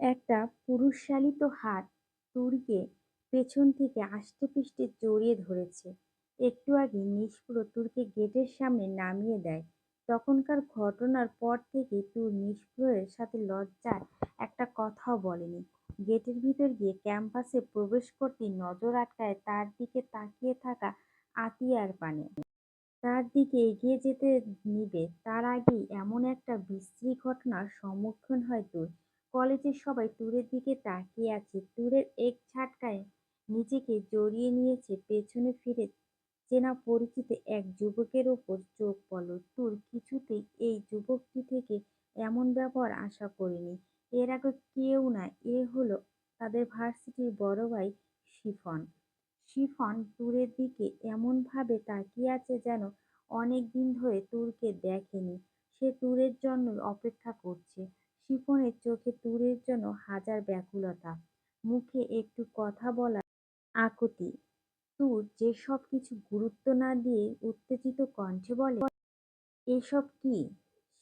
একটা পুরুষশালিত হাত তুরকে পেছন থেকে আষ্টেপৃষ্ঠে জড়িয়ে ধরেছে। একটু আগে নিষ্প্র তুরকে গেটের সামনে নামিয়ে দেয়। তখনকার ঘটনার পর থেকে তুর নিষ্প্রয়ের সাথে লজ্জায় একটা কথাও বলেনি। গেটের ভিতর গিয়ে ক্যাম্পাসে প্রবেশ করতেই নজর আটকায় তার দিকে তাকিয়ে থাকা আতিয়ার পানে। তার দিকে এগিয়ে যেতে নিবে তার আগেই এমন একটা বিশ্রী ঘটনার সম্মুখীন হয় তুর। কলেজের সবাই তুরের দিকে তাকিয়ে আছে। তুরের এক ঝাটকায় নিজেকে জড়িয়ে নিয়েছে। পেছনে ফিরে চেনা পরিচিত এক যুবকের ওপর চোখ পড়ল। তুর কিছুতেই এই যুবকটি থেকে এমন ব্যবহার আশা করেনি। এর আগে কেউ না, এ হলো তাদের ভার্সিটির বড় ভাই শিফন। শিফন তুরের দিকে এমন ভাবে তাকিয়ে আছে যেন অনেক দিন ধরে তুরকে দেখেনি। সে তুরের জন্য অপেক্ষা করছে। শিফনের চোখে তুরের জন্য হাজার ব্যাকুলতা, মুখে একটু কথা বলার আকুতি। তুর যেসব কিছু গুরুত্ব না দিয়ে উত্তেজিত কণ্ঠে বলে, এসব কি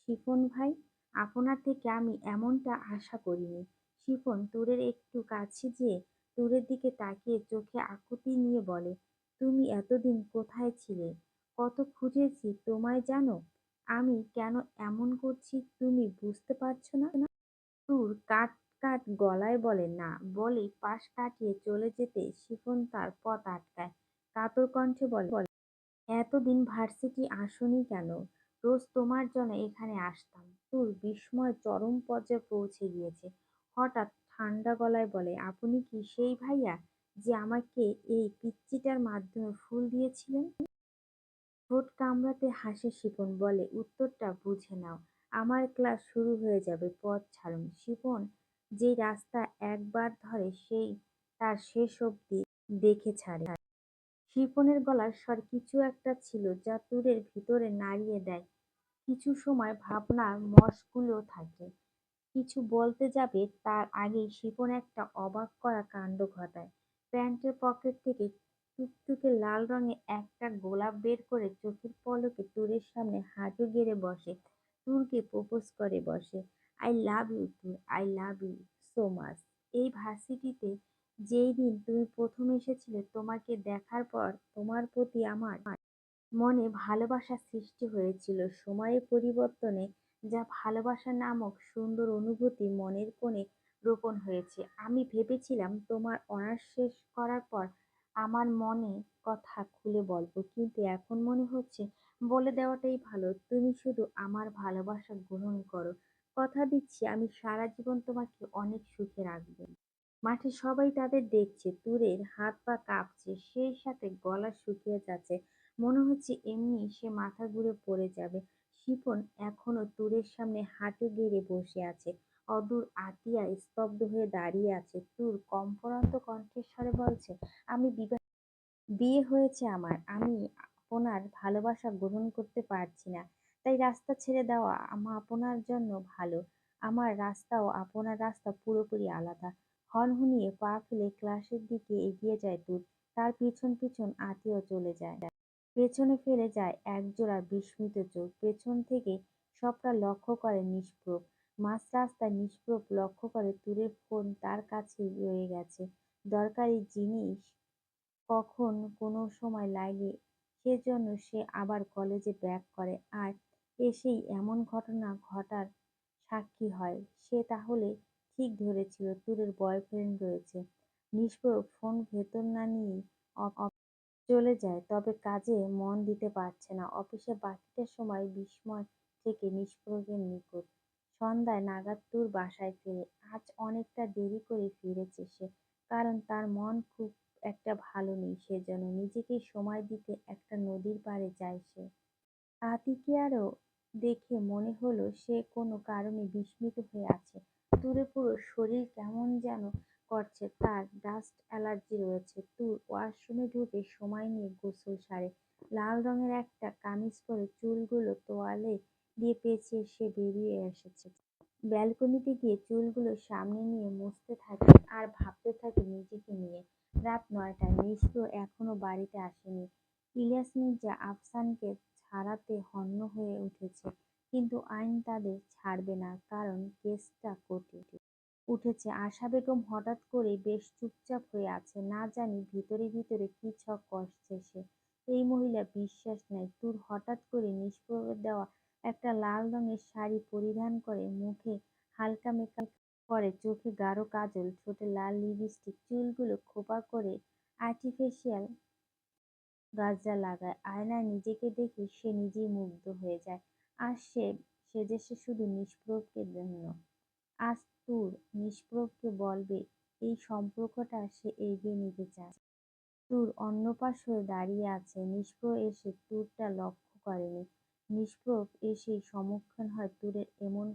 শিফন ভাই? আপনার থেকে আমি এমনটা আশা করিনি। শিফন তুরের একটু কাছে যেয়ে তুরের দিকে তাকিয়ে চোখে আকুতি নিয়ে বলে, তুমি এতদিন কোথায় ছিলে? কত খুঁজেছি তোমায় জানো? আমি কেন এমন করছি তুমি বুঝতে পারছো না? তুর কাট কাট গলায় বলে, না বলেই পাশ কাটিয়ে চলে যেতে শিফন তার পথ আটকায়। কাতর কণ্ঠে বলে, এতদিন ভার্সিটি আসোনি কেন? রোজ তোমার জন্য এখানে আসতাম। তুর বিস্ময় চরম পর্যায়ে পৌঁছে গিয়েছে। হঠাৎ ঠান্ডা গলায় বলে, আপনি কি সেই ভাইয়া যে আমাকে এই পিচ্চিটার মাধ্যমে ফুল দিয়েছিলেন? ঠোঁট কামড়াতে হাসে শিপন, বলে, উত্তরটা বুঝে নাও। আমার ক্লাস শুরু হয়ে যাবে, পথ ছাড়ুন। শিপন যেই রাস্তা একবার ধরে সেই তার শেষ অবধি দেখে ছাড়ে। শিপনের গলার স্বর কিছু একটা ছিল যা তুরের ভিতরে নাড়িয়ে দেয়। কিছু সময় ভাবনার মশগুলো থাকে। কিছু বলতে যাবে তার আগেই শিপন একটা অবাক করা কাণ্ড ঘটায়। প্যান্টের পকেট থেকে টুকটুকে লাল রঙের একটা গোলাপ বের করে চোখের পলকে তুরের সামনে হাঁটু গেড়ে বসে। তুরকে প্রপোজ করে বসে, I love you Tur, I love you so much. এই ভার্সিটিতে যেই দিন তুমি প্রথম এসেছিলে, তোমাকে দেখার পর তোমার প্রতি আমার মনে ভালোবাসা সৃষ্টি হয়েছিল। সময়ের পরিবর্তনে যা ভালোবাসা নামক সুন্দর অনুভূতি মনের কোণে রোপণ হয়েছে। আমি ভেবেছিলাম তোমার অনার্স শেষ করার পর আমার মনে কথা খুলে বলবো, কিন্তু এখন মনে হচ্ছে বলে দেওয়াটাই ভালো। তুমি শুধু আমার ভালোবাসা গ্রহণ করো। কথা দিচ্ছি আমি সারা জীবন তোমাকে অনেক সুখে রাখবো। মাঠে সবাই তাদের দেখছে। তুরের হাত পা কাঁপছে, সেই সাথে গলা শুকিয়ে যাচ্ছে। মনে হচ্ছে এমনি সে মাথা ঘুরে পড়ে যাবে। শিপন এখনো তুরের সামনে হাঁটু গেড়ে বসে আছে। অদূর আতিয়া স্তব্ধ হয়ে দাঁড়িয়ে আছে। তুর কম্পনান্ত কণ্ঠস্বরে বলছে, আমি বিয়ে হয়েছে আমার, আমি আপনার ভালোবাসা গ্রহণ করতে পারছি না। তাই রাস্তা ছেড়ে দেওয়া আপনার জন্য ভালো। আমার রাস্তাও আপনার রাস্তা পুরোপুরি আলাদা। হনহনিয়ে পা ফেলে ক্লাসের দিকে এগিয়ে যায় তুর। তার পিছন পিছন আতিও চলে যায়। পেছনে ফেলে যায় একজোড়া বিস্মিত চোখ। পেছন থেকে সবটা লক্ষ্য করে নিষ্প্রভ। মাঝ রাস্তায় নিষ্প্রভ লক্ষ্য করে তুরের ফোন তার কাছেই রয়ে গেছে। দরকারি জিনিস কখন কোনো সময় লাগে, সেজন্য সে আবার কলেজে ব্যাক করে আর এসেই এমন ঘটনা ঘটার সাক্ষী হয়। সে তাহলে ঠিক ধরেছিল তুরের বয়ফ্রেন্ড রয়েছে। নিষ্প্রভ ফোন ভেতর না নিয়েই চলে যায়, তবে কাজে মন দিতে পারছে না। অফিসে বাকিটা সময় বিস্ময় থেকে নিষ্প্রভের নিকট। সন্ধ্যায় নাগাদ তুর বাসায় ফেরে। আজ অনেকটা দেরি করে ফিরেছে সে, কারণ তার মন খুব একটা ভালো নেই। সেজন্য নিজেকে সময় দিতে একটা নদীর পাড়ে যায় সে। আতিকে আরো দেখে মনে হলো সে কোনো কারণে বিস্মিত হয়ে আছে। তুরে পুরো শরীর কেমন যেন করছে, তার ডাস্ট অ্যালার্জি রয়েছে। তুর ওয়াশরুমে ঢুকে সময় নিয়ে গোসল সারে। লাল রঙের একটা কামিজ পরে চুলগুলো তোয়ালে দিয়ে পেঁচিয়ে সে বেরিয়ে এসেছে। ব্যালকনিতে গিয়ে চুলগুলো সামনে নিয়ে মুছতে থাকে আর ভাবতে থাকে নিজেকে নিয়ে। রাত ৯টায়। মিশ্র এখনো বাড়িতে আসেনি। ইলিয়াস মির্জা আফসানকে ছাড়াতে হন্য হয়ে উঠেছে, কিন্তু আইন তাদের ছাড়বে না, কারণ কেসটা কোর্টে উঠেছে। আশা বেগম হঠাৎ করেই বেশ চুপচাপ হয়ে আছে। না জানি ভিতরে ভিতরে কি ছক কষছে সে। এই মহিলা বিশ্বাস নেয়। তুর হঠাৎ করে নিষ্প্রভের দেওয়া একটা লাল রঙের শাড়ি পরিধান করে, মুখে হালকা মেকআপ করে, চোখে গাঢ় কাজল, ঠোঁটে লাল লিপস্টিক, চুলগুলো খোঁপা করে আর্টিফিশিয়াল গাজরা লাগায়। আয়নায় নিজেকে দেখে সে নিজেই মুগ্ধ হয়ে যায়। আর সে সেজেছে শুধু নিষ্প্রভকে জন্য। আজ তুর নিষ্প্রভকে বলবে এই সম্পর্কটা সে এগিয়ে নিতে চায়। তুর অন্য পাশ হয়ে দাঁড়িয়ে আছে। নিষ্প্রভ এসে তুরটা লক্ষ্য করেনি। নিষ্প্রভ এসেই সম্মুখীন হয় তুরের এমন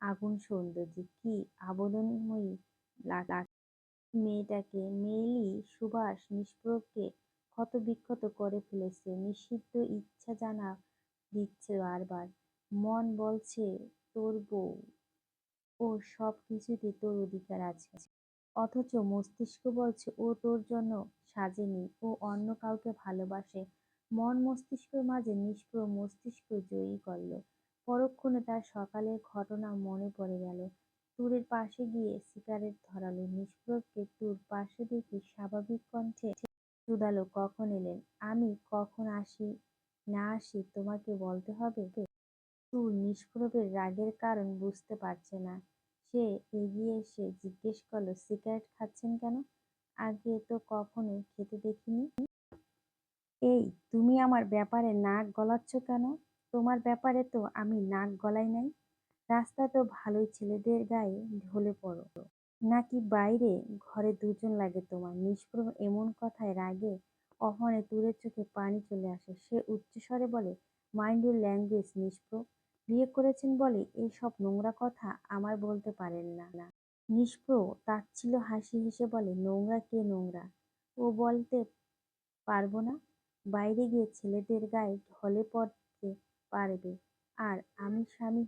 আগুন সৌন্দর্যে। কি আবেদনময়ী লাগে মেয়েটাকে! মেইলি সুবাস নিষ্প্রভকে ক্ষতবিক্ষত করে ফেলেছে। নিষিদ্ধ ইচ্ছা জানা দিচ্ছে বারবার। মন বলছে তোর বউ, ওর সব কিছুতেই তোর অধিকার আছে। অথচ মস্তিষ্ক বলছে ও তোর জন্য সাজেনি, ও অন্য কাউকে ভালোবাসে। মন মস্তিষ্কের মাঝে নিষ্প্রভ মস্তিষ্ক জয়ী করল। পরক্ষণে তার সকালের ঘটনা মনে পড়ে গেল। তুরের পাশে গিয়ে সিগারেট ধরালো। নিষ্প্রভকে তুর পাশে দেখে স্বাভাবিক কণ্ঠে শুধালো, কখন এলেন? আমি কখন আসি না আসি তোমাকে বলতে হবে? তুর নিষ্প্রভের রাগের কারণ বুঝতে পারছে না। সে এগিয়ে এসে জিজ্ঞেস করলো, সিগারেট খাচ্ছেন কেন? আগে তো কখনো খেতে দেখিনি। এই, তুমি আমার ব্যাপারে নাক গলাচ্ছ কেন? তোমার ব্যাপারে তো আমি নাক গলাই নাই। রাস্তায় তো ভালোই ছেলেদের গায়ে ঢলে পড়ো, নাকি বাইরে ঘরে দুজন লাগে তোমার? নিষ্প্রভ এমন কথায় রাগে অপমানে তুরের চোখে পানি চলে আসে। সে উচ্চস্বরে বলে, মাইন্ড ইউর ল্যাঙ্গুয়েজ নিষ্প্রভ। বিয়ে করেছেন বলে এইসব নোংরা কথা আমার বলতে পারেন না। নিষ্প্রভ তাচ্ছিল্য হাসি হেসে বলে, নোংরা? কে নোংরা? ও বলতে পারবো না। বাইরে গিয়ে ছেলেদের গায়ে ঢলে পড়তে পারবে, আর আমি স্বামী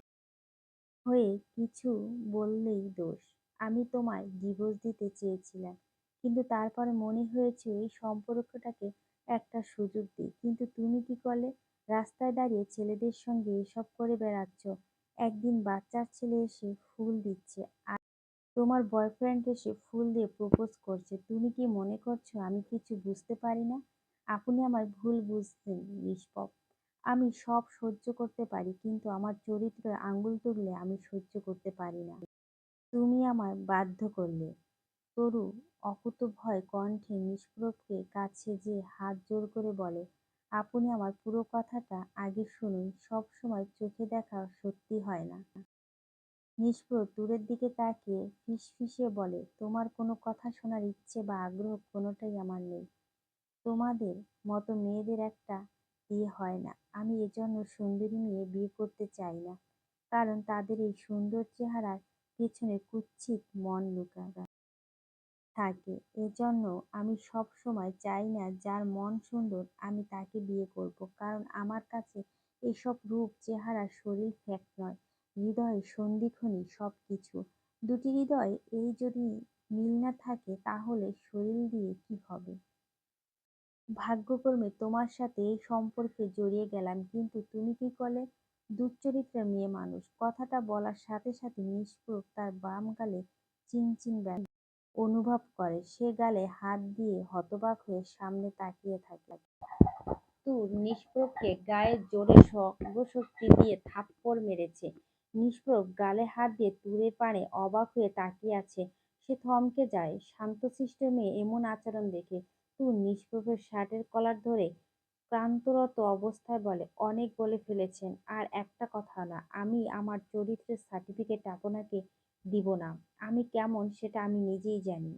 হয়ে কিছু বললেই দোষ। আমি তোমায় ডিভোর্স দিতে চেয়েছিলাম, কিন্তু তারপরে মনে হয়েছে এই সম্পর্কটাকে একটা সুযোগ দিই। কিন্তু তুমি কি করলে? রাস্তায় দাঁড়িয়ে ছেলেদের সঙ্গে এসব করে বেড়াচ্ছ। একদিন বাচ্চার ছেলে এসে ফুল দিচ্ছে, আর তোমার বয়ফ্রেন্ড এসে ফুল দিয়ে প্রপোজ করছে। তুমি কি মনে করছো আমি কিছু বুঝতে পারি না? আপনি আমার ভুল বুঝছেন নিষ্পপ। আমি সব সহ্য করতে পারি, কিন্তু আমার চরিত্রে আঙুল তুললে আমি সহ্য করতে পারি না। তুমি আমায় বাধ্য করলে। তরু অকুতোভয় কণ্ঠে নিষ্প্রভকে কাছে যেয়ে হাত জোড় করে বলে, আপনি আমার পুরো কথাটা আগে শুনুন। সব সময় চোখে দেখা সত্যি হয় না। নিষ্প্রভ দূরের দিকে তাকিয়ে ফিসফিসিয়ে বলে, তোমার কোনো কথা শোনার ইচ্ছে বা আগ্রহ কোনোটাই আমার নেই। তোমাদের মতো মেয়েদের একটা বিয়ে হয় না। আমি এজন্য সুন্দরী মেয়ে বিয়ে করতে চাই না, কারণ তাদের এই সুন্দর চেহারার পেছনে কুৎসিত মন লুকা থাকে। এজন্য আমি সব সময় চাই না যার মন সুন্দর আমি তাকে বিয়ে করব, কারণ আমার কাছে এসব রূপ, চেহারা, শরীর ফ্যাক্ট নয়, হৃদয় সন্ধিক্ষণই সব কিছু। দুটি হৃদয় এই যদি মিল না থাকে তাহলে শরীর দিয়ে কি হবে? ভাগ্যক্রমে তোমার সাথে এই সম্পর্কে জড়িয়ে গেলাম, কিন্তু তুমি কি করলে? দুশ্চরিত্রা মেয়ে মানুষ। কথাটা বলার সাথে সাথে নিষ্প্রভ তার বাম গালে চিনচিন ব্যথা অনুভব করে। সে গালে হাত দিয়ে হতবাক হয়ে সামনে তাকিয়ে থাকে। তুর নিষ্প্রভকে গায়ে জোরে সর্বশক্তি দিয়ে থাপ্পড় মেরেছে। নিষ্প্রভ গালে হাত দিয়ে তুরের পানে অবাক হয়ে তাকিয়ে আছে। সে থমকে যায় শান্তশিষ্ট মেয়ে এমন আচরণ দেখে। তুর নিষ্প্রভের শার্টের কলার ধরে ক্লান্তরত অবস্থায় বলে, অনেক বলে ফেলেছেন, আর একটা কথা না। আমি আমার চরিত্রের সার্টিফিকেট আপনাকে দিব না। আমি কেমন সেটা আমি নিজেই জানি।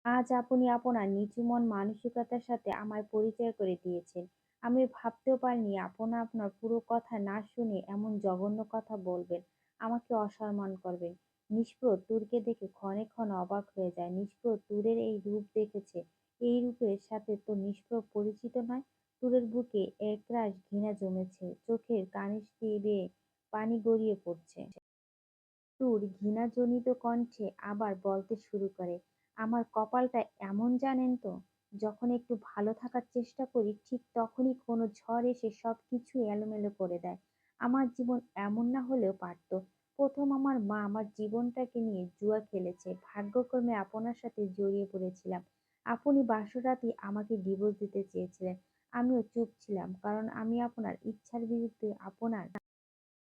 আজ আপনি আপনার নিচু মন মানসিকতার সাথে আমায় পরিচয় করে দিয়েছেন। আমি ভাবতেও পারিনি আপনি আপনার পুরো কথা না শুনে এমন জঘন্য কথা বলবেন, আমাকে অসম্মান করবেন। নিষ্প্রভ তুরকে দেখে ক্ষণে ক্ষণে অবাক হয়ে যায়। নিষ্প্রভ তুরের এই রূপ দেখেছে। এই রূপের সাথে তো নিষ্প্রভ পরিচিত নয়। তুরের বুকে একরাশ ঘৃণা জমেছে, চোখের কানিশ দিয়ে বেয়ে পানি গড়িয়ে পড়ছে। তুর ঘৃণাজনিত কণ্ঠে আবার বলতে শুরু করে, আমার কপালটা এমন জানেন তো, যখন একটু ভালো থাকার চেষ্টা করি ঠিক তখনই কোনো ঝড় এসে সব কিছু এলোমেলো করে দেয়। আমার জীবন এমন না হলেও পারত। প্রথম আমার মা আমার জীবনটাকে নিয়ে জুয়া খেলেছে। ভাগ্যক্রমে আপনার সাথে জড়িয়ে পড়েছিলাম। আপনি বাসরাতেই আমাকে ডিভোর্স দিতে চেয়েছিলেন। আমিও চুপ ছিলাম। কারণ আমি আপনার ইচ্ছার বিরুদ্ধে আপনার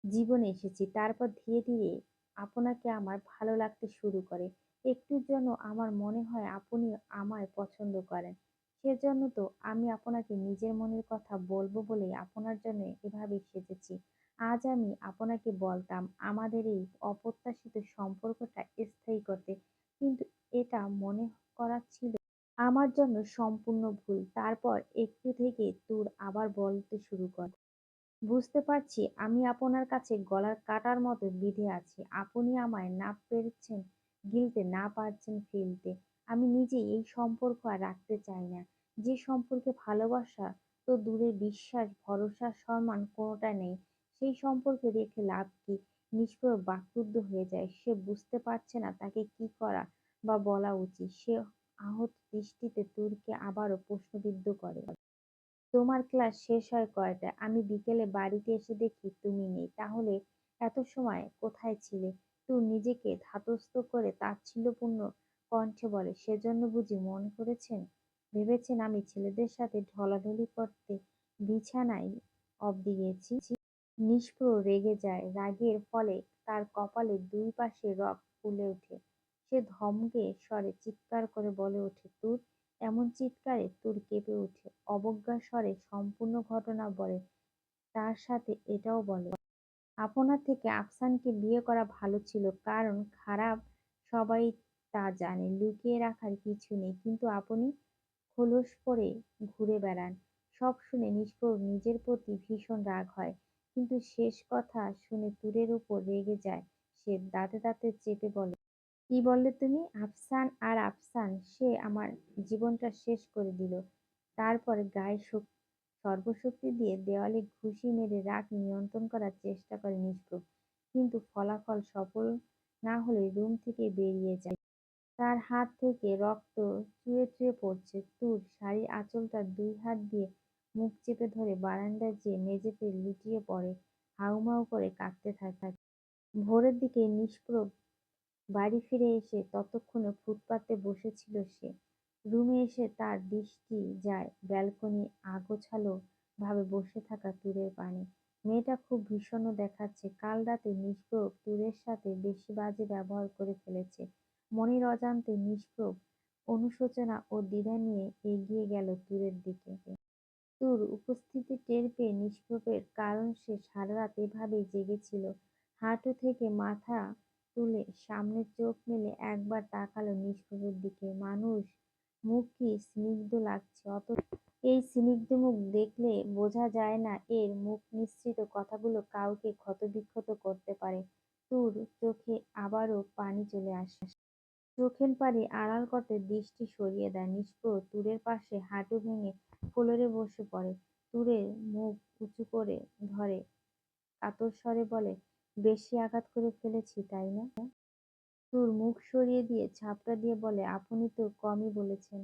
জীবনে এসেছি। তারপর ধীরে ধীরে আপনাকে আমার ভালো লাগতে শুরু করে। একটুর জন্য আমার মনে হয় আপনি আমায় পছন্দ করেন। সেজন্য তো আমি আপনাকে নিজের মনের কথা বলবো বলেই আপনার জন্য এভাবে সেজেছি। আজ আমি আপনাকে বলতাম আমাদের এই অপ্রত্যাশিত সম্পর্কটা স্থায়ী করতে। কিন্তু এটা মনে করা ছিল আমার জন্য সম্পূর্ণ ভুল। তারপর একটু থেকে তুর আবার বলতে শুরু করে। বুঝতে পারছি আমি আপনার কাছে গলার কাঁটার মতো বিঁধে আছি। আপনি আমায় না পেরেছেন গিলতে, না পারছেন ফেলতে। আমি নিজেই এই সম্পর্ক আর রাখতে চাই না। যে সম্পর্কে ভালোবাসা তো দূরে, বিশ্বাস, ভরসা, সম্মান কোনোটা নেই। সেই সম্পর্কে রেখে লাভ কি? নিষ্প্রভ বাকরুদ্ধ হয়ে যায়। সে বুঝতে পারছে না তাকে কি করা বা বলা উচিত। সে আহত দৃষ্টিতে তুরকে আবারও প্রশ্নবিদ্ধ করে। তোমার ক্লাস শেষ হয় কয়টায়? আমি বিকেলে বাড়িতে এসে দেখি তুমি নেই। তাহলে এত সময় কোথায় ছিলে? নিজেকে ধাতস্থ করে তাচ্ছিল্যপূর্ণ কণ্ঠে বলে, সেজন্য বুঝি মন করেছেন? ভেবেছেন আমি ছেলেদের সাথে ঢলাঢলি করতে বিছানায় অব্দি গেছি? নিষ্প্র রেগে যায়। রাগের ফলে তার কপালের দুই পাশে রগ ফুলে ওঠে। সে ধমকে স্বরে চিৎকার করে বলে ওঠে, তুর! এমন চিৎকারে তুর কেঁপে ওঠে। অবজ্ঞার স্বরে সম্পূর্ণ ঘটনা বলে। তার সাথে এটাও বলে, আপনার থেকে আফসানকে বিয়ে করা ভালো ছিল। কারণ খারাপ সবাই তা জানে। লুকিয়ে রাখার কিছু নেই। কিন্তু আপনি খোলস পরে ঘুরে বেড়ান। সব শুনে নিষ্প্রভ নিজের প্রতি ভীষণ রাগ হয়। কিন্তু শেষ কথা শুনে তুরের উপর রেগে যায় সে। দাঁতে দাঁতে চেপে বলে, কি বললে তুমি? আফসান আর আফসান? সে আমার জীবনটা শেষ করে দিল। তারপর গায়ে সর্বশক্তি দিয়ে দেওয়ালে ঘুষি মেরে রাগ নিয়ন্ত্রণ করার চেষ্টা করে নিষ্প্রভ। কিন্তু ফলাফল সফল না হলে রুম থেকে বেরিয়ে যায়। তার হাত থেকে রক্ত চুইয়ে চুইয়ে পড়ছে। তুর শাড়ির আঁচলটা দুই হাত দিয়ে মুখ চেপে ধরে বারান্দায় যেয়ে মেঝেতে লুটিয়ে পড়ে। হাউমাউ করে কাঁদতে থাকে। ভোরের দিকে নিষ্প্রভ বাড়ি ফিরে এসে ততক্ষণে ফুটপাতে বসেছিল সে। রুমে এসে তার দৃষ্টি যায় ব্যালকনি আগোছালো ভাবে বসে থাকা তুরের পানে। মেয়েটা খুব বিষণ্ণ দেখাচ্ছে। কাল রাতে নিষ্প্রভ তুরের সাথে বেশি বাজে ব্যবহার করে ফেলেছে। মনের অজান্তে নিষ্প্রভ অনুশোচনা ও দ্বিধা নিয়ে এগিয়ে গেল তুরের দিকে। তুর উপস্থিতি টের পেয়ে নিষ্প্রভের কারণ সে সারারাত এভাবেই জেগেছিল। হাঁটু থেকে মাথা তুলে সামনে চোখ মেলে একবার তাকালো নিষ্প্রভের দিকে। মানুষ মুখ কি স্নিগ্ধ লাগছে! অথচ এই স্নিগ্ধ মুখ দেখলে বোঝা যায় না এর মুখ নিঃসৃত কথাগুলো কাউকে ক্ষতবিক্ষত করতে পারে। তুর চোখে আবারও পানি চলে আসে। চোখের পানি আড়াল করতে দৃষ্টি সরিয়ে দেয়। নিষ্প্রভ তুরের পাশে হাঁটু ভেঙে ফ্লোরে বসে পড়ে। তুরের মুখ উঁচু করে ধরে কাতর স্বরে বলে, বেশি আঘাত করে ফেলেছি তাই না? তুর মুখ সরিয়ে দিয়ে ঝাপটা দিয়ে বলে, আপনি তো কমই বলেছেন।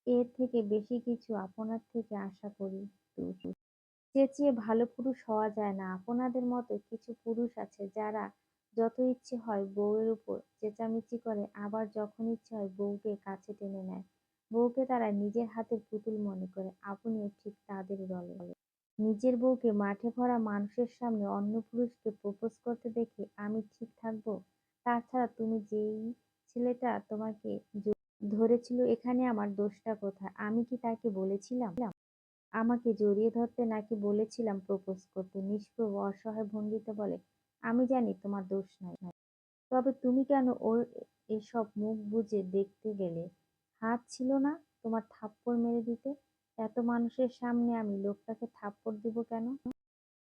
এর থেকে বেশি কিছু আপনার থেকে আশা করি। তুর চেঁচিয়ে ভালো পুরুষ হওয়া যায় না। আপনাদের মতো কিছু পুরুষ আছে যারা যত ইচ্ছে হয় বউয়ের উপর চেঁচামেচি করে, আবার যখন ইচ্ছে হয় বউকে কাছে টেনে নেয়। বউকে তারা নিজের হাতের পুতুল মনে করে। আপনিও ঠিক তাদের দলে। নিজের বউকে মাঠে ভরা মানুষের সামনে অন্য পুরুষকে প্রপোজ করতে দেখে আমি ঠিক থাকবো? তাছাড়া তুমি যেই ছেলেটা তোমাকে ধরেছিল এখানে আমার দোষটা কোথায়? আমি কি তাকে বলেছিলাম আমাকে জড়িয়ে ধরতে, নাকি বলেছিলাম প্রপোজ করতে? নিষ্প্রভ অসহায় ভঙ্গিতে বলে, আমি জানি তোমার দোষ নাই। তবে তুমি কেন ওর এসব মুখ বুজে দেখতে গেলে? হাত ছিল না তোমার থাপ্পড় মেরে দিতে? এত মানুষের সামনে আমি লোকটাকে থাপ্পড় দিব কেন?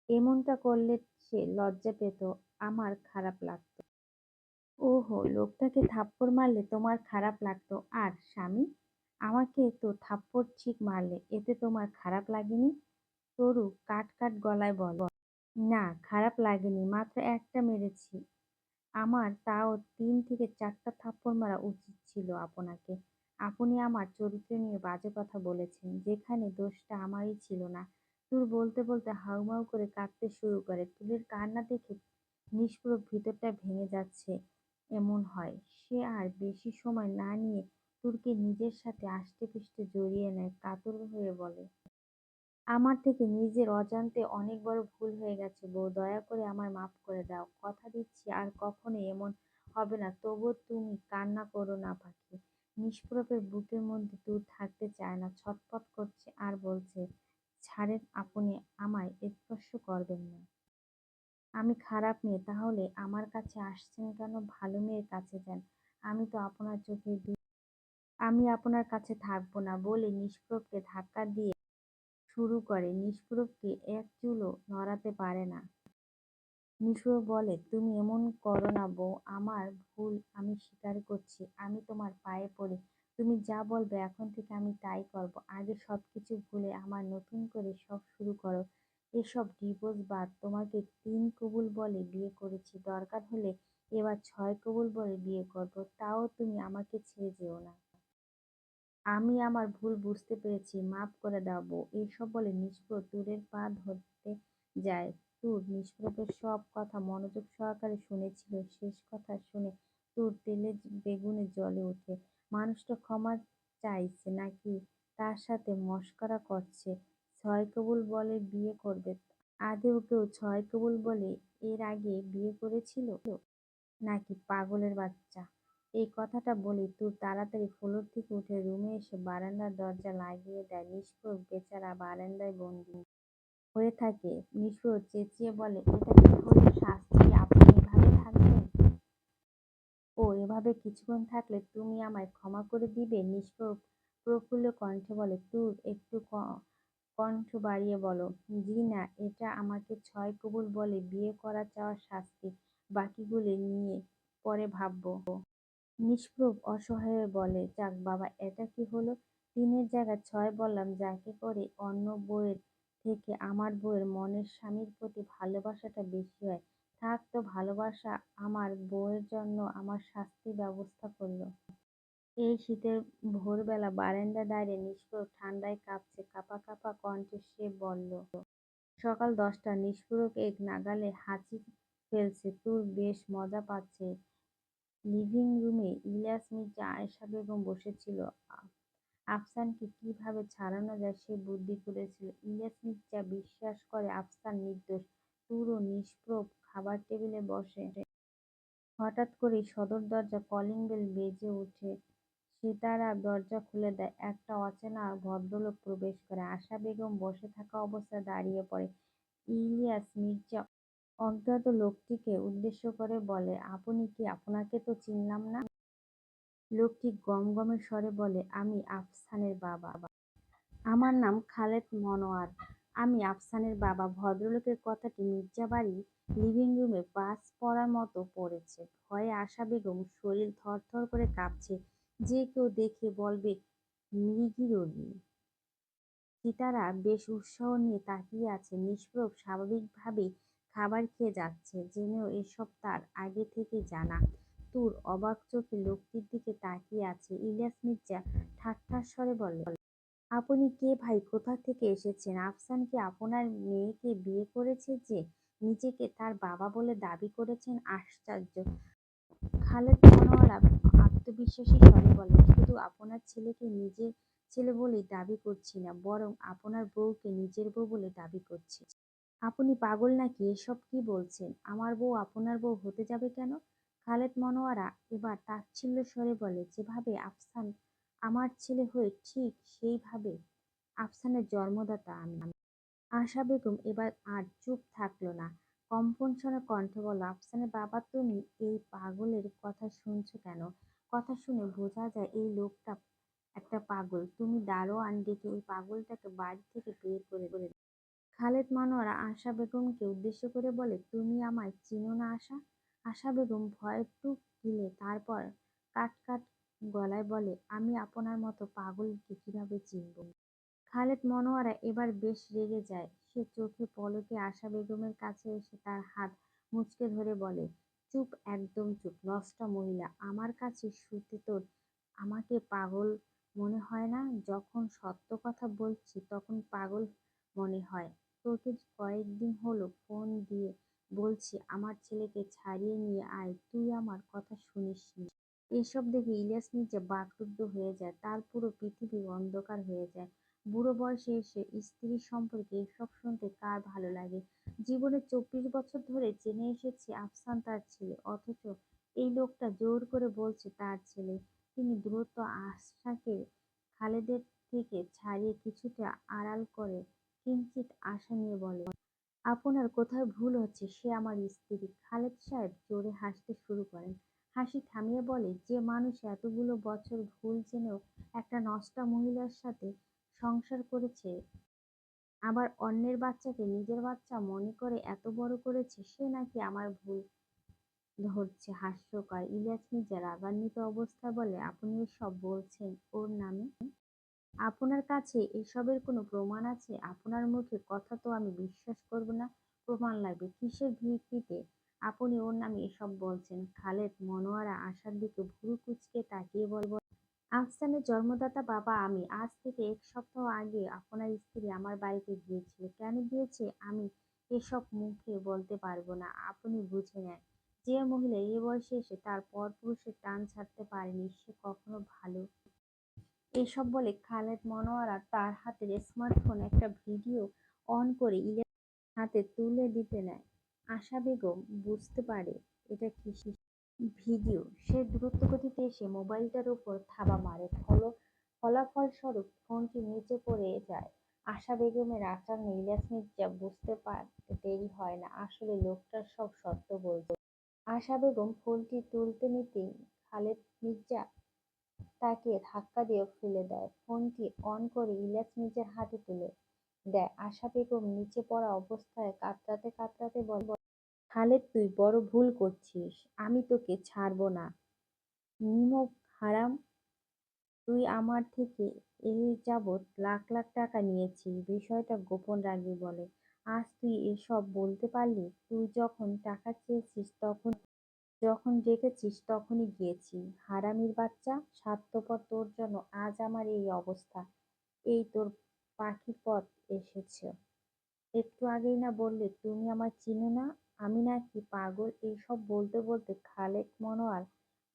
এমনটা করলে সে লজ্জা পেত, আমার খারাপ লাগতো। ওহো, লোকটাকে থাপ্পড় মারলে তোমার খারাপ লাগতো। আর স্বামী আমাকে তো থাপ্পড় ঠিক মারলে, এতে তোমার খারাপ লাগেনি? তরু কাট কাট গলায় বলে, না খারাপ লাগেনি, মাত্র একটা মেরেছি। আমার তাও ৩ থেকে ৪টা থাপ্পড় মারা উচিত ছিল আপনাকে। আপনি আমার চরিত্র নিয়ে বাজে কথা বলেছেন, যেখানে দোষটা আমারই ছিল না। তুর বলতে বলতে হাউমাউ করে কাঁদতে শুরু করে। তুরের কান্না দেখে নিষ্প্রভ ভিতরটা ভেঙে যাচ্ছে এমন হয়। সে আর বেশি সময় না নিয়ে তুর্কে নিজের সাথে আষ্টেপৃষ্ঠে জড়িয়ে নেয়, কাতর হয়ে বলে, আমার থেকে নিজের অজান্তে অনেক বড় ভুল হয়ে গেছে বউ, দয়া করে আমায় মাফ করে দাও। কথা দিচ্ছি আর কখনো এমন হবে না। তবুও তুমি কান্না করো না পাখি। নিষ্প্রভের বুকের মধ্যে দূর থাকতে চায় না, ছটফট করছে আর বলছে, ছাড়েন, আপনি আমায় স্পর্শ করবেন না। আমি খারাপ মেয়ে, তাহলে আমার কাছে আসছেন কেন? ভালো মেয়ের কাছে যান। আমি তো আপনার চোখের আমি আপনার কাছে থাকবো না বলে নিষ্প্রভকে ধাক্কা দিয়ে শুরু করে। নিষ্প্রভকে এক চুলও নড়াতে পারে না। নিষ্প্রভ বলে, তুমি এমন করো না বউ, আমার ভুল আমি স্বীকার করছি। আমি তোমার পায়ে পড়ি, তুমি যা বলবে এখন থেকে আমি তাই করব। আগে সবকিছু ভুলে আমার নতুন করে সব শুরু করো। এসব ডিভোর্স বাদ, তোমাকে 3 কবুল বলে বিয়ে করেছি, দরকার হলে এবার 6 কবুল বলে বিয়ে করব, তাও তুমি আমাকে ছেড়ে যেও না। আমি আমার ভুল বুঝতে পেরেছি, মাফ করে দাও বউ। এইসব বলে নিষ্প্রভ তুরের পা ধরতে যায়। তুর নিষ্প্রভের সব কথা মনোযোগ সহকারে শুনেছিল। শেষ কথা শুনে তুর তেলে বেগুনে জ্বলে ওঠে। মানুষটা ক্ষমা চাইছে নাকি তার সাথে মশকরা করছে? 6 কবুল বলে বিয়ে করবে? আদেও কেউ 6 কবুল বলে এর আগে বিয়ে করেছিল নাকি পাগলের বাচ্চা? এই কথাটা বলেই তুই তাড়াতাড়ি ফ্লোর থেকে উঠে রুমে এসে বারান্দার দরজা লাগিয়ে দেয়। নিষ্প্রভ বেচারা বারান্দায় বন্দি হয়ে থাকে। নিষ্প্রভ চেঁচিয়ে বলে, এটা কি হলো শাস্তি? আপনি এভাবে থাকবেন? ও এভাবে কিছুক্ষণ থাকলে তুমি আমায় ক্ষমা করে দিবে? নিষ্প্রভ প্রফুল্ল কণ্ঠে বলে। তুই একটু কণ্ঠ বাড়িয়ে বলো, জি না, এটা আমাকে 6 কবুল বলে বিয়ে করা চাওয়ার শাস্তি। বাকিগুলো নিয়ে পরে ভাববো। নিষ্প্রভ অসহায় হয়ে বলে, যাক বাবা, এটা কি হলো? 3-এর জায়গায় 6 বললাম, যাকে করে অন্য বউয়ের থেকে আমার বউয়ের মনের স্বামীর প্রতি ভালোবাসাটা বেশি হয়। থাক তো ভালোবাসা, আমার বউয়ের জন্য আমার শাস্তির ব্যবস্থা করলো। এই শীতের ভোরবেলা বারান্দায় দাঁড়িয়ে নিষ্প্রভ ঠান্ডায় কাঁপছে। কাঁপা কাঁপা কণ্ঠে সে বলল, সকাল 10টা। নিষ্প্রভ এক নাগালে হাঁচি ফেলছে। তুর বেশ মজা পাচ্ছে। লিভিং রুমে ইলিয়াস মির্জা আয়েশা বেগম বসেছিল। আফসানকে কিভাবে ছাড়ানো যায় সে বুদ্ধি করেছিল। ইলিয়াস মির্জা বিশ্বাস করে আফসান নির্দোষ। পুরো নিষ্প্রভ খাবার টেবিলে বসে। হঠাৎ করেই সদর দরজা কলিং বেল বেজে ওঠে। সিতারা দরজা খুলে দেয়। একটা অচেনা ভদ্রলোক প্রবেশ করে। আশা বেগম বসে থাকা অবস্থায় দাঁড়িয়ে পড়ে। ইলিয়াস মির্জা অজ্ঞাত লোকটিকে উদ্দেশ্য করে বলে, আপনি কি? আপনাকে তো চিনলাম না। লোকটি গমগমে স্বরে বলে, আমি আফসানের বাবা। আমার নাম খালেদ মনোয়ার। আমি আফসানের বাবা। ভদ্রলোকের কথাটি মির্জাবাড়ির লিভিং রুমে বাজ পড়ার মতো পড়েছে। ভয়ে আশা বেগম শরীর থরথর করে কাঁপছে। যে কেউ দেখে বলবে মৃগী রোগী। সিতারা বেশ উৎসাহ নিয়ে তাকিয়ে আছে। নিষ্প্রভ স্বাভাবিকভাবেই খাবার খেয়ে যাচ্ছে, জেনেও এসব তার আগে থেকে জানা। তুর অবাক চোখে লোকটির দিকে তাকিয়ে আছে। ইলিয়াস মির্জা ঠাট্টার স্বরে বলে, আপনি কে ভাই? কোথা থেকে এসেছেন? আফসান কি আপনার মেয়েকে বিয়ে করেছে যে নিজেকে তার বাবা বলে দাবি করেছেন? আশ্চর্য। খালেদ মনোয়ার আত্মবিশ্বাসী স্বরে বলে, শুধু আপনার ছেলেকে নিজের ছেলে বলেই দাবি করছি না, বরং আপনার বউকে নিজের বউ বলে দাবি করছি। আপনি পাগল নাকি? এসব কি বলছেন? আমার বউ আপনার বউ হতে যাবে কেন? খালেদ মনোয়ারা এবার তাচ্ছিল্য স্বরে বলে, যেভাবে আফসান আমার ছেলে হয়ে ঠিক সেইভাবে আফসানের জন্মদাতা আমি। আশা বেগম এবার আর চুপ থাকলো না। কম্পনস্বরে কণ্ঠে বলল, আফসানের বাবা তুমি এই পাগলের কথা শুনছো কেন? কথা শুনে বোঝা যায় এই লোকটা একটা পাগল। তুমি দারোয়ান ডেকে এই পাগলটাকে বাড়ি থেকে বের করে দাও। খালেদ মনোয়ারা আশা বেগমকে উদ্দেশ্য করে বলে, তুমি আমায় চিনো না আশা? আশা বেগম ভয়ে টুক দিলে, তারপর কাট কাট গলায় বলে, আমি আপনার মতো পাগলকে কিভাবে চিনব? খালেদ মনোয়ারা এবার বেশ রেগে যায়। সে চোখে পলকে আশা বেগমের কাছে এসে তার হাত মুচকে ধরে বলে, চুপ, একদম চুপ, নষ্টা মহিলা। আমার কাছে শুতে তোর আমাকে পাগল মনে হয় না? যখন সত্য কথা বলছি তখন পাগল মনে হয়। তোকে কয়েকদিন হলো ফোন দিয়ে বলছি আমার ছেলেকে ছাড়িয়ে নিয়ে আয়, তুই আমার কথা শুনিসনি। এসব দেখে ইলিয়াস মির্জা বাকরুদ্ধ হয়ে যায়, তার পুরো পৃথিবী অন্ধকার হয়ে যায়। বুড়ো বয়সে এসে স্ত্রীর সম্পর্কে এসব শুনতে কার ভালো লাগে? জীবনে 24 বছর ধরে জেনে এসেছি আফসান তার ছেলে, অথচ এই লোকটা জোর করে বলছে তার ছেলে। তিনি দ্রুত আশাকে খালেদের থেকে ছাড়িয়ে কিছুটা আড়াল করে কিঞ্চিৎ আশা নিয়ে বলে, আপনার কোথায় ভুল হচ্ছে, সে আমার স্ত্রী। খালেদ সাহেব জোরে হাসতে শুরু করেন। হাসি থামিয়ে বলে, যে মানুষ এতগুলো বছর ভুল জেনেও একটা নষ্টা মহিলার সাথে সংসার করেছে, আবার অন্যের বাচ্চাকে নিজের বাচ্চা মনে করে এত বড় করেছে, সে নাকি আমার ভুল ধরছে। হাস্যকর। ইলিয়াস মির্জা রাগান্বিত অবস্থায় বলে, আপনি এসব বলছেন ওর নামে? আপনার কাছে এসবের কোনো প্রমাণ আছে? আপনার মুখের কথা তো আমি বিশ্বাস করব না। প্রমাণ লাগবে। কিসের ভিত্তিতে আপনি ওর নামে এসব বলছেন? খালেদ মনোয়ারা আশার দিকে ভ্রু কুঁচকে তাকিয়ে বলে, আফসানের জন্মদাতা বাবা আমি। আজ থেকে 1 সপ্তাহ আগে আপনার স্ত্রী আমার বাড়িতে গিয়েছিল। কেন গিয়েছে আমি এসব মুখে বলতে পারবো না। আপনি বুঝে নেন, যে মহিলা এই বয়সে এসে তার পরপুরুষের টান ছাড়তে পারেনি, সে কখনো ভালো। এসব বলে খালেদ মনোয়ারা তার হাতের স্মার্টফোন একটা ভিডিও অন করে ইলিয়াস হাতে তুলে দিতে নেয়। আশা বেগম বুঝতে পারে এটা কিসের ভিডিও। সে দ্রুতগতিতে এসে মোবাইলটার উপর থাবা মারে, ফলাফলস্বরূপ ফোনটি নিচে পড়ে যায়। আশা বেগমের আচরণে ইলিয়াস মির্জা বুঝতে পারতে দেরি হয় না, আসলে লোকটার সব সত্য বলছে। আশা বেগম ফোনটি তুলতে নিতেই খালেদ মির্জা তাকে ধাক্কা দিয়ে ফেলে দেয়। ফোনটি অন করে ইলিয়াস মির্জার হাতে তুলে দেয়। আশা বেগম নিচে পড়া অবস্থায় কাতরাতে কাতরাতে বলে, খালেদ তুই বড় ভুল করছিস, আমি তোকে ছাড়বো না। নিমক হারাম, তুই আমার থেকে এই যাবৎ লাখ লাখ টাকা নিয়েছিস, বিষয়টা গোপন রাখবি বলে। আজ তুই এসব বলতে পারলি? তুই যখন টাকা চেয়েছিস তখন, যখন ডেকেছিস তখনই গিয়েছি। হারামির বাচ্চা, স্বার্থপর, তোর জন্য আজ আমার এই অবস্থা। এই তোর পাখির পথ এসেছ। একটু আগেই না বললে তুমি আমায় চিনো না? আমি নাকি পাগল? এইসব বলতে বলতে খালেক মনোয়ার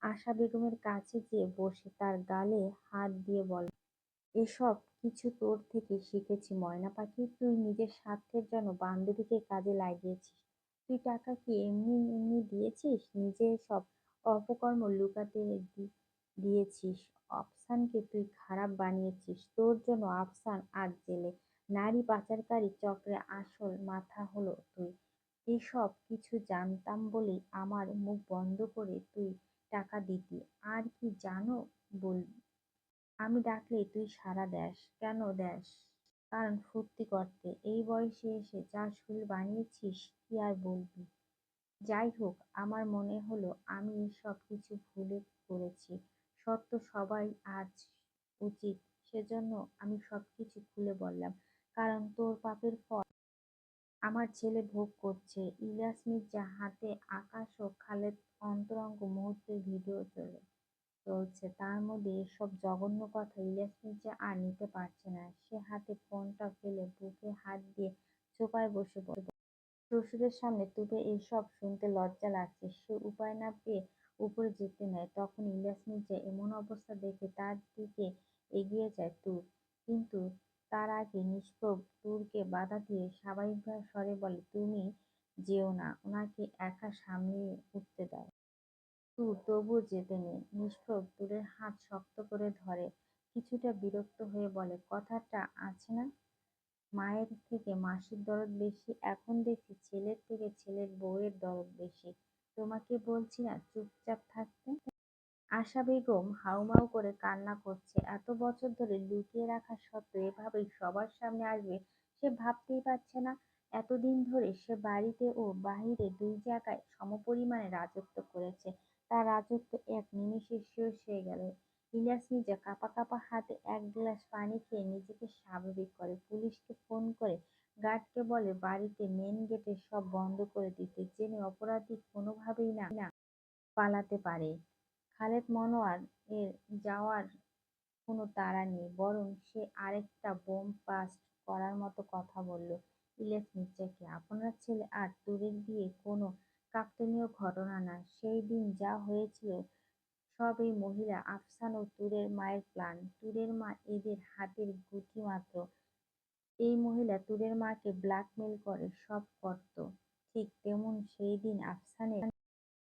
আশা বেগমের কাছে যেয়ে বসে তার গালে হাত দিয়ে বলে, এসব কিছু তোর থেকে শিখেছি ময়না পাখি। তুই নিজের স্বার্থের জন্য বান্ধবীকে কাজে লাগিয়েছিস। তুই টাকা কি এমনি এমনি দিয়েছিস? নিজে সব অপকর্ম লুকাতে দিয়েছিস। আফসানকে তুই খারাপ বানিয়েছিস। তোর জন্য আফসান আজ জেলে। নারী পাচারকারী চক্রের আসল মাথা হলো তুই। এসব কিছু জানতাম বলেই আমার মুখ বন্ধ করে তুই টাকা দিতি। আর কি জানো বলবি? আমি ডাকলেই তুই সাড়া দেস। কেন দেস? কারণ ফুর্তি করতে। এই বয়সে এসে যা শরীর বানিয়েছিস কি আর বলবি। যাই হোক, আমার মনে হলো আমি এসব কিছু ভুলে করেছি। সত্য সবাই আজ উচিত, সেজন্য আমি সবকিছু খুলে বললাম। কারণ তোর পাপের ফল আমার ছেলে ভোগ করছে। ইলিয়াস মির্জা হাতে আকাশ ও খালেদ অন্তরঙ্গ মুহূর্তের ভিডিও চলছে, তার মধ্যে এসব জঘন্য কথা ইলিয়াস মির্জা আর নিতে পারছে না। সে হাতে ফোনটা ফেলে বুকে হাত দিয়ে সোফায় বসে বলে, শ্বশুরের সামনে তোকে এসব শুনতে লজ্জা লাগছে। সে উপায় না পেয়ে উপরে যেতে নেয়, তখন ইলিয়াস মির্জা এমন অবস্থা দেখে তার দিকে এগিয়ে যায় তুর। কিন্তু তার আগে নিষ্প্রভ তুরকে বাধা দিয়ে স্বাভাবিক স্বরে বলে, তুমি যেও না, ওনাকে একা সামলিয়ে উঠতে দাও। তুর তবুও যেতে নেই। নিষ্প্রভ তুরের হাত শক্ত করে ধরে, কিছুটা বিরক্ত হয়ে বলে, কথাটা আছে না, মায়ের থেকে মাসির দরদ বেশি। এখন দেখছি ছেলের থেকে ছেলের বউয়ের দরদ বেশি। তোমাকে বলছি না চুপচাপ থাকতে? আশা বেগম হাউমাউ করে কান্না করছে। এত বছর ধরে লুকিয়ে রাখা সত্ত্বেও এভাবেই সবার সামনে আসবে সে ভাবতেই পারছে না। এতদিন ধরে সে বাড়িতে ও বাহিরে দুই জায়গায় সমপরিমাণে রাজত্ব করেছে, তার রাজত্ব এক নিমেষে শেষ হয়ে গেল। ইলিয়াস মির্জা কাঁপা কাঁপা হাতে এক গ্লাস পানি খেয়ে নিজেকে স্বাভাবিক করে, পুলিশকে ফোন করে গার্ডকে বলে বাড়িতে মেন গেটে সব বন্ধ করে দিতে, জেনে অপরাধী কোনোভাবেই না পালাতে পারে। খালেদ মনোয়ার এর যাওয়ার কোনো তাড়া নেই, বরং সে আরেকটা বোম বাস্ট করার মতো কথা বলল। ইলিয়াস মির্জাকে। আপনার ছেলে আর তুরের বিয়ে কোনো কাকতালীয় ঘটনা না। সেই দিন যা হয়েছিল সব এই মহিলা আফসান ও তুরের মায়ের প্ল্যান। তুরের মা এদের হাতের গুটি মাত্র। এই মহিলা তুরের মাকে ব্ল্যাকমেইল করে সব করত। ঠিক তেমন সেই দিন আফসানের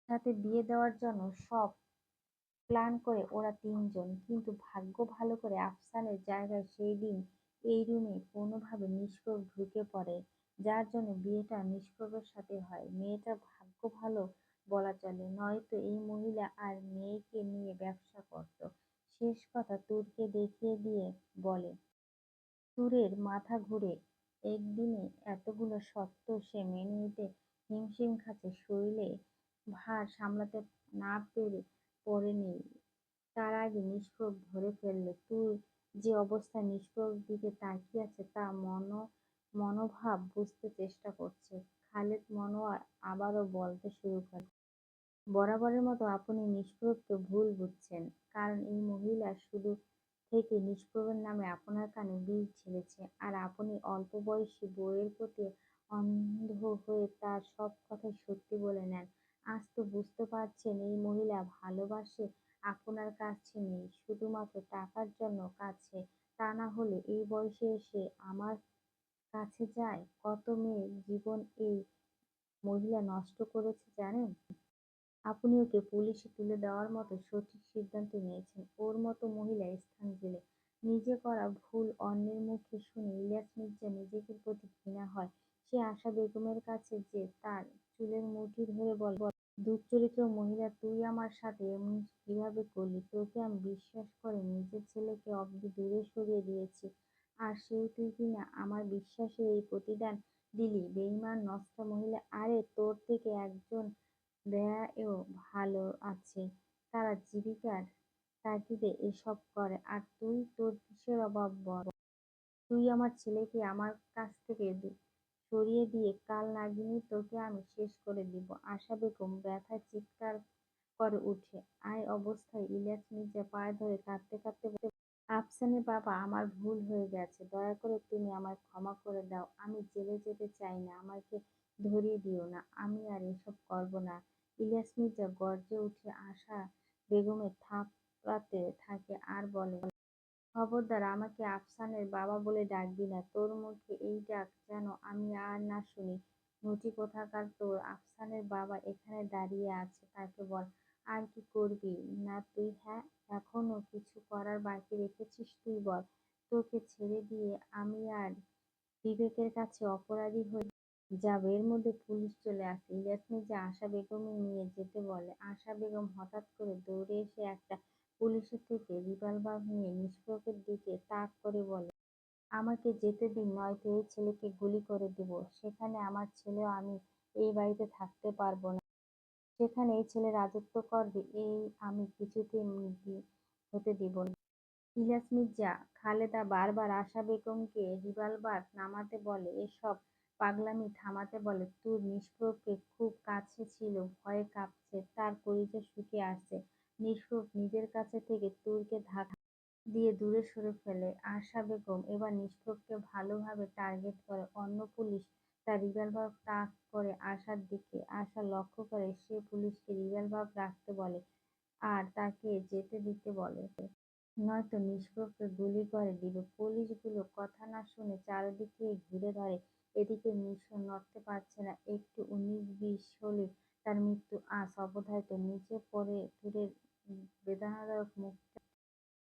সাথে বিয়ে দেওয়ার জন্য সব প্ল্যান করে ওরা তিনজন। কিন্তু ভাগ্য ভালো করে আফসানের জায়গায় সেই দিন এই রুমে কোনোভাবে নিষ্প্রভ ঢুকে পড়ে, যার জন্য বিয়েটা নিষ্প্রভের সাথে হয়। মেয়েটার ভাগ্য ভালো বলা চলে, নয়তো এই মহিলা আর মেয়েকে নিয়ে ব্যবসা করত। শেষ কথা তুরকে দেখিয়ে দিয়ে বলে, তুরের মাথা ঘুরে। একদিনে এতগুলো সত্ত্বেও সে মেনে নিতে হিমশিম খাচ্ছে। শরীরে ভার সামলাতে না পেরে পড়েনি। তার আগে নিষ্প্রভ ধরে ফেললে। তুই যে অবস্থায় নিষ্প্রভ দিকে তাকিয়ে আছে তা মনোভাব বুঝতে চেষ্টা করছে। খালেদ মনোয়ার আবারও বলতে শুরু করে, বরাবরের মতো আপনি নিষ্প্রভকে ভুল বুঝছেন। কারণ এই মহিলা শুরু থেকে নিষ্প্রভের নামে আপনার কানে বিষ ঢেলেছে। আর আপনি অল্প বয়সী বউয়ের প্রতি অন্ধ হয়ে তার সব কথাই সত্যি বলে নেন। আজ তো বুঝতে পারছেন এই মহিলা ভালোবাসে আপনার কাছে নেই, শুধুমাত্র টাকার জন্য কাছে। তা না হলে এই বয়সে এসে আমার কাছে যায়? কত মেয়ের জীবন এই মহিলা নষ্ট করেছে জানেন? আপনি ওকে পুলিশে তুলে দেওয়ার মতো সঠিক সিদ্ধান্ত নিয়েছেন। ওর মতো মহিলা স্থান জেলে। নিজে করা ভুল অন্যের মুখে শুনে ইলিয়াস মির্জা নিজেকে প্রতি ঘৃণা হয়। সে আশা বেগমের কাছে যে তার চুলের মুঠি ধরে বলে, দুশ্চরিত্র মহিলা, তুই আমার সাথে এমন কিভাবে করলি? তোকে আমি বিশ্বাস করে নিজের ছেলেকে অব্দি দূরে সরিয়ে দিয়েছি, আর সেই তুই কিনা আমার বিশ্বাসের এই প্রতিদান দিলি? বেঈমান নষ্টা মহিলা। আরে তোর থেকে একজন দেয়াও ভালো আছে, তারা জীবিকার তাগিদে এসব করে। আর তুই, তোর কিসের অভাব বল? তুই আমার ছেলেকে আমার কাছ থেকে সরিয়ে দিয়ে কাল নাগিনি তোকে আমি শেষ করে দিব। আশা বেগম ব্যথায় চিৎকার করে উঠে। আয় অবস্থায় ইলিয়াস মির্জা পায়ে ধরে কাঁদতে কাঁদতে বলে, আফসানের বাবা, আমার ভুল হয়ে গেছে, দয়া করে তুমি আমায় ক্ষমা করে দাও। আমি জেলে যেতে চাই না, আমাকে ধরিয়ে দিও না, আমি আর এসব করব না। ইলিয়াস মির্জা গর্জে উঠে আশা বেগমের থাপড়াতে থাকে আর বলে, খবরদার আমাকে আফসানের বাবা বলে ডাকবি না। তোর মুখে এই ডাক যেন আমি আর না শুনি। নটি কোথাকার তোর। আফসানের বাবা এখানে দাঁড়িয়ে আছে, তাকে বল। আর কি করবি না তুই? হ্যাঁ, এখনো কিছু করার বাকি রেখেছিস? তুই বল। তোকে ছেড়ে দিয়ে আমি আর বিবেকের কাছে অপরাধী হয়ে যাব। এর মধ্যে পুলিশ চলে আসে। ইলিয়াস মির্জা আশা বেগমকে নিয়ে যেতে বলে। আশা বেগম হঠাৎ করে দৌড়ে এসে একটা পুলিশের থেকে রিভলভার নিয়ে নিষ্প্রভের দিকে তাক করে বলে, আমাকে যেতে দিন, নয়তো এই ছেলেকে গুলি করে দিব। সেখানে আমার ছেলেও আমি এই বাড়িতে থাকতে পারবো না। সেখানে এই ছেলে রাজত্ব করবে, এই আমি কিছুতেই হতে দিব না। ইলিয়াস মির্জা খালেদা বারবার আশা বেগমকে রিভলভার নামাতে বলে, এসব পাগলামি থামাতে বলে। তুর নিষ্প্রভকে খুব কাছে ছিল, ভয়ে কাঁপছে, তার কলিজা শুকিয়ে আসছে। নিষ্প্রভ নিজের কাছে থেকে তুরকে ধাক্কা দিয়ে দূরে সরে ফেলে। আশা বেগম এবার নিষ্প্রভকে ভালোভাবে টার্গেট করে। অন্য পুলিশ তার রিভলভার তাক করে আশার দিকে। আশা লক্ষ্য করে সে পুলিশকে রিভলভার রাখতে বলে আর তাকে যেতে দিতে বলে, নয়তো নিষ্প্রভকে গুলি করে দিবে। পুলিশগুলো কথা না শুনে চারদিকে ঘিরে ধরে। এদিকে নিশো নড়তে পারছে না, একটু 19-20 হলে তার মৃত্যু। আজ অবধারিত। নিচে পড়ে তুরের বেদনাদায়ক মুখটা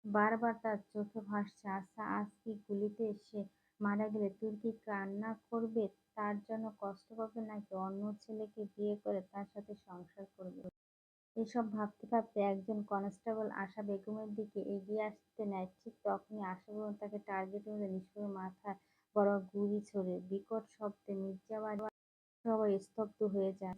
বারবার তার চোখে ভাসছে। আচ্ছা, আজ কি গুলিতে সে মারা গেলে তুই কি কান্না করবে, তার জন্য কষ্ট পাবে, নাকি অন্য ছেলেকে বিয়ে করে তার সাথে সংসার করবে? এসব ভাবতে ভাবতে একজন কনস্টেবল আশা বেগমের দিকে এগিয়ে আসতে নেয়। ঠিক তখনই আশা বেগম তাকে টার্গেট করে নিষ্ঠুর মাথায় বড় গুলি ছোড়ে। বিকট শব্দে মির্জা বাড়ির সবাই স্তব্ধ হয়ে যায়।